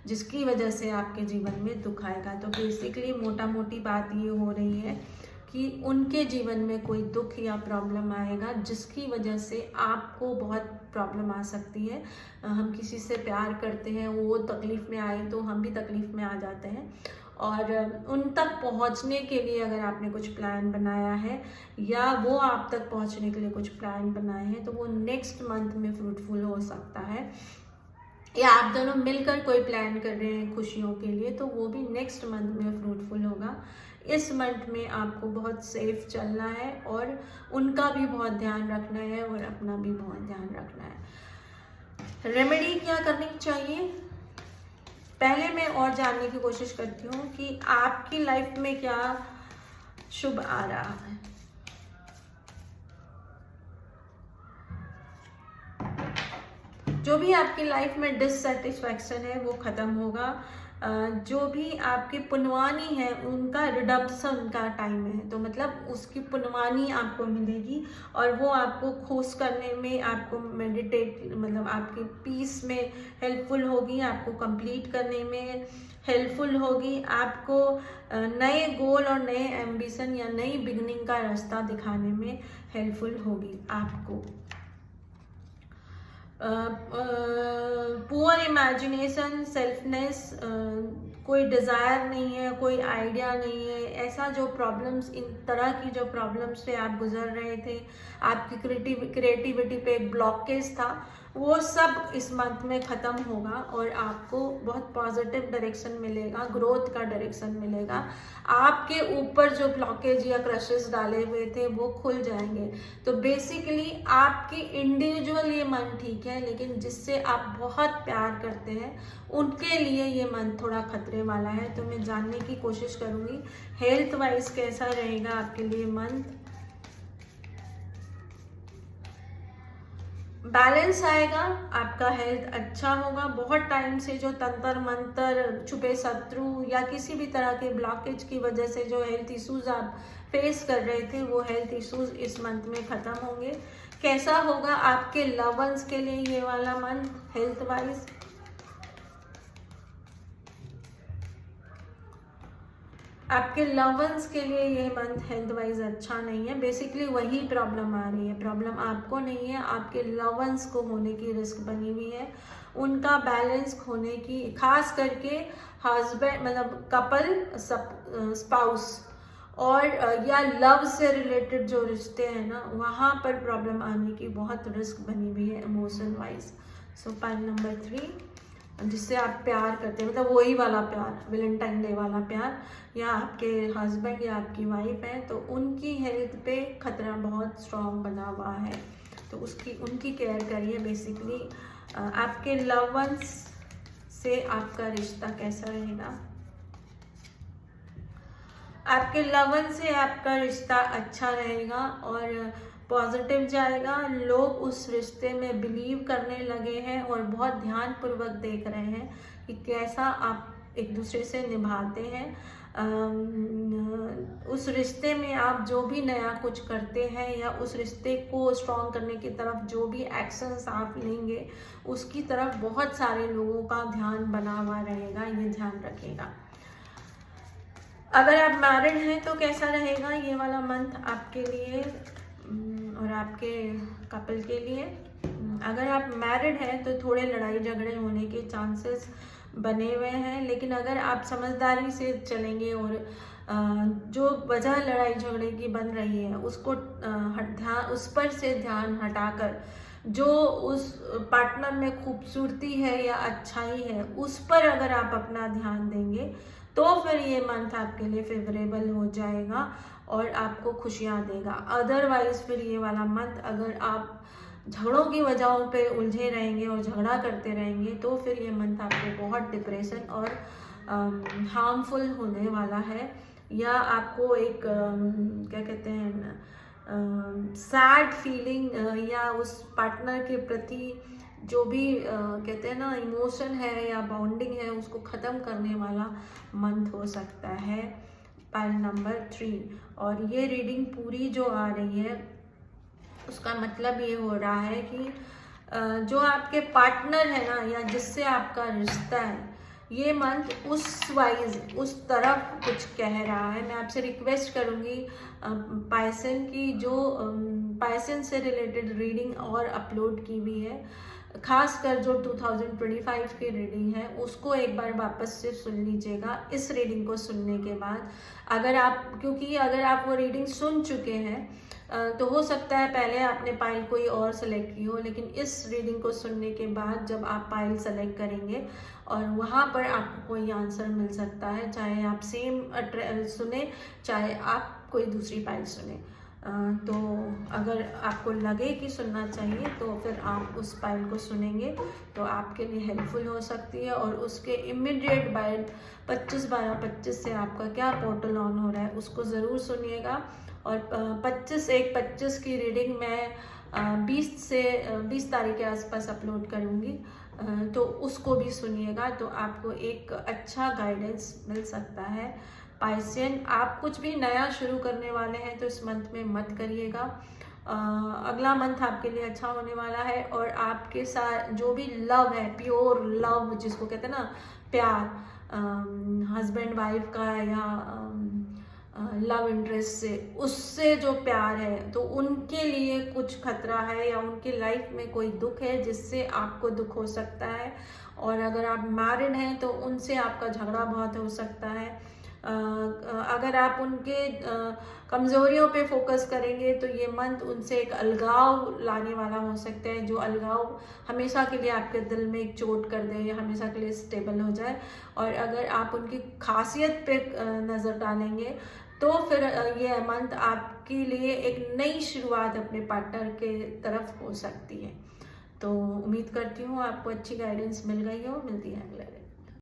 जिसकी वजह से आपके जीवन में दुख आएगा। तो बेसिकली मोटा मोटी बात ये हो रही है कि उनके जीवन में कोई दुख या प्रॉब्लम आएगा जिसकी वजह से आपको बहुत प्रॉब्लम आ सकती है। हम किसी से प्यार करते हैं, वो तकलीफ़ में आए तो हम भी तकलीफ़ में आ जाते हैं, और उन तक पहुंचने के लिए अगर आपने कुछ प्लान बनाया है या वो आप तक पहुंचने के लिए कुछ प्लान बनाए हैं तो वो नेक्स्ट मंथ में फ्रूटफुल हो सकता है। या आप दोनों मिलकर कोई प्लान कर रहे हैं खुशियों के लिए तो वो भी नेक्स्ट मंथ में फ्रूटफुल होगा। इस मंथ में आपको बहुत सेफ चलना है और उनका भी बहुत ध्यान रखना है और अपना भी बहुत ध्यान रखना है। रेमेडी क्या करनी चाहिए? पहले मैं और जानने की कोशिश करती हूँ कि आपकी लाइफ में क्या शुभ आ रहा है। जो भी आपकी लाइफ में डिससेटिस्फैक्शन है वो ख़त्म होगा। जो भी आपकी पुनवानी है उनका रिडम्पशन का टाइम है, तो मतलब उसकी पुनवानी आपको मिलेगी और वो आपको खोज करने में, आपको मेडिटेट, मतलब आपकी पीस में हेल्पफुल होगी, आपको कंप्लीट करने में हेल्पफुल होगी, आपको नए गोल और नए एम्बिशन या नई बिगनिंग का रास्ता दिखाने में हेल्पफुल होगी आपको। पुअर इमेजिनेशन, सेल्फनेस, कोई डिज़ायर नहीं है, कोई आइडिया नहीं है, ऐसा जो प्रॉब्लम्स, इन तरह की जो प्रॉब्लम्स से आप गुजर रहे थे, आपकी क्रिएटिविटी पे एक ब्लॉकेज था, वो सब इस मंथ में ख़त्म होगा और आपको बहुत पॉजिटिव डायरेक्शन मिलेगा, ग्रोथ का डायरेक्शन मिलेगा। आपके ऊपर जो ब्लॉकेज या क्रशेस डाले हुए थे वो खुल जाएंगे। तो बेसिकली आपकी इंडिविजुअल ये मन ठीक है, लेकिन जिससे आप बहुत प्यार करते हैं उनके लिए ये मन थोड़ा खतरे वाला है। तो मैं जानने की कोशिश करूँगी हेल्थ वाइज कैसा रहेगा आपके लिए मंथ। बैलेंस आएगा, आपका हेल्थ अच्छा होगा। बहुत टाइम से जो तंत्र मंत्र, छुपे शत्रु या किसी भी तरह के ब्लॉकेज की वजह से जो हेल्थ इश्यूज आप फेस कर रहे थे वो हेल्थ इश्यूज इस मंथ में ख़त्म होंगे। कैसा होगा आपके लव वंस के लिए ये वाला मंथ हेल्थ वाइज। आपके लव वंस के लिए ये मंथ हेल्थ वाइज अच्छा नहीं है। बेसिकली वही प्रॉब्लम आ रही है, प्रॉब्लम आपको नहीं है, आपके लव वंस को होने की रिस्क बनी हुई है, उनका बैलेंस खोने की, खास करके हस्बैंड मतलब कपल, स्पाउस और या लव से रिलेटेड जो रिश्ते हैं ना, वहाँ पर प्रॉब्लम आने की बहुत रिस्क बनी हुई है emotion wise. So point number 3, जिससे आप प्यार करते हैं, मतलब वही वाला प्यार, वैलेंटाइन डे वाला प्यार, या आपके हस्बैंड या आपकी वाइफ है तो उनकी हेल्थ पे खतरा बहुत स्ट्रॉन्ग बना हुआ है, तो उनकी केयर करिए। बेसिकली आपके लव वंस से आपका रिश्ता कैसा रहेगा। आपके लव वन से आपका रिश्ता अच्छा रहेगा और पॉजिटिव जाएगा। लोग उस रिश्ते में बिलीव करने लगे हैं और बहुत ध्यानपूर्वक देख रहे हैं कि कैसा आप एक दूसरे से निभाते हैं। उस रिश्ते में आप जो भी नया कुछ करते हैं या उस रिश्ते को स्ट्रॉन्ग करने की तरफ जो भी एक्शंस आप लेंगे उसकी तरफ बहुत सारे लोगों का ध्यान बना हुआ रहेगा, ये ध्यान रखिएगा। अगर आप मैरिड हैं तो कैसा रहेगा ये वाला मंथ आपके लिए और आपके कपल के लिए। अगर आप मैरिड हैं तो थोड़े लड़ाई झगड़े होने के चांसेस बने हुए हैं, लेकिन अगर आप समझदारी से चलेंगे और जो वजह लड़ाई झगड़े की बन रही है उसको उस पर से ध्यान हटाकर जो उस पार्टनर में खूबसूरती है या अच्छाई है उस पर अगर आप अपना ध्यान देंगे तो फिर ये मंथ आपके लिए फेवरेबल हो जाएगा और आपको खुशियाँ देगा। अदरवाइज फिर ये वाला मंथ अगर आप झगड़ों की वजहों पे उलझे रहेंगे और झगड़ा करते रहेंगे तो फिर ये मंथ आपको बहुत डिप्रेशन और हार्मफुल होने वाला है, या आपको एक क्या कहते हैं सैड फीलिंग या उस पार्टनर के प्रति जो भी कहते हैं ना इमोशन है या बॉन्डिंग है उसको ख़त्म करने वाला मंथ हो सकता है। पॉइंट नंबर 3, और ये रीडिंग पूरी जो आ रही है उसका मतलब ये हो रहा है कि जो आपके पार्टनर है ना या जिससे आपका रिश्ता है ये मंथ उस तरफ कुछ कह रहा है। मैं आपसे रिक्वेस्ट करूँगी पाइसन की जो पाइसन से रिलेटेड रीडिंग और अपलोड की हुई है, खासकर जो 2025 की रीडिंग है उसको एक बार वापस से सुन लीजिएगा इस रीडिंग को सुनने के बाद। क्योंकि अगर आप वो रीडिंग सुन चुके हैं तो हो सकता है पहले आपने पाइल कोई और सेलेक्ट की हो, लेकिन इस रीडिंग को सुनने के बाद जब आप पाइल सेलेक्ट करेंगे और वहाँ पर आपको कोई आंसर मिल सकता है, चाहे आप सेम सुने चाहे आप कोई दूसरी पाइल सुने। तो अगर आपको लगे कि सुनना चाहिए तो फिर आप उस पाइल को सुनेंगे तो आपके लिए हेल्पफुल हो सकती है। और उसके इमीडिएट बाद 25/12/25 से आपका क्या पोर्टल ऑन हो रहा है उसको ज़रूर सुनिएगा। और 25/1/25 की रीडिंग मैं 20 तारीख के आसपास अपलोड करूँगी, तो उसको भी सुनिएगा तो आपको एक अच्छा गाइडेंस मिल सकता है। पाइसियन, आप कुछ भी नया शुरू करने वाले हैं तो इस मंथ में मत करिएगा। अगला मंथ आपके लिए अच्छा होने वाला है और आपके साथ जो भी लव है, प्योर लव जिसको कहते हैं ना प्यार, हस्बैंड वाइफ का या लव इंटरेस्ट से, उससे जो प्यार है तो उनके लिए कुछ खतरा है या उनकी लाइफ में कोई दुख है जिससे आपको दुख हो सकता है। और अगर आप मैरिड हैं तो उनसे आपका झगड़ा बहुत हो सकता है। अगर आप उनके कमज़ोरियों पे फोकस करेंगे तो ये मंथ उनसे एक अलगाव लाने वाला हो सकता है, जो अलगाव हमेशा के लिए आपके दिल में एक चोट कर दे या हमेशा के लिए स्टेबल हो जाए। और अगर आप उनकी खासियत पे नज़र डालेंगे तो फिर ये मंथ आपके लिए एक नई शुरुआत अपने पार्टनर के तरफ हो सकती है। तो उम्मीद करती हूँ आपको अच्छी गाइडेंस मिल गई हो। मिलती है अगले